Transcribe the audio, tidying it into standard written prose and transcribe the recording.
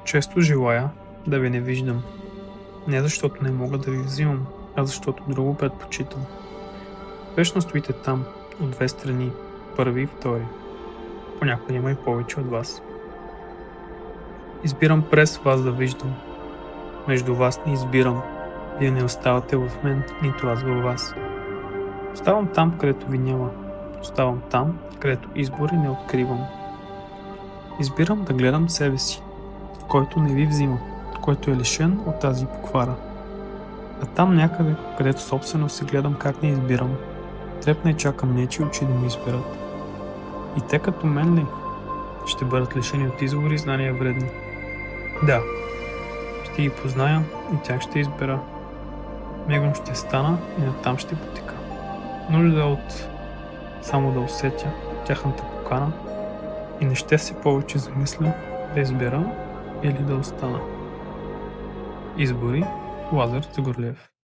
Често желая да ви не виждам. Не защото не мога да ви взимам, а защото друго предпочитам. Вечно стоите там, от две страни, първи и втори. Понякога има и повече от вас. Избирам през вас да виждам. Между вас не избирам. Вие не оставате в мен, нито аз във вас. Оставам там, където ви няма. Оставам там, където избори не откривам. Избирам да гледам себе си, който не ви взима, който е лишен от тази поквара. А там някъде, където собствено се гледам как не избирам, трепна и чакам нечи очи да ми изберат. И те като мен ли ще бъдат лишени от извори и знания вредни? Да, ще ги позная и тях ще избера. Мигом ще стана и натам ще потека. Нужда от само да усетя тяхната покана и не ще се повече замисля да избера или да остана. Избори Лазар Загорлиев.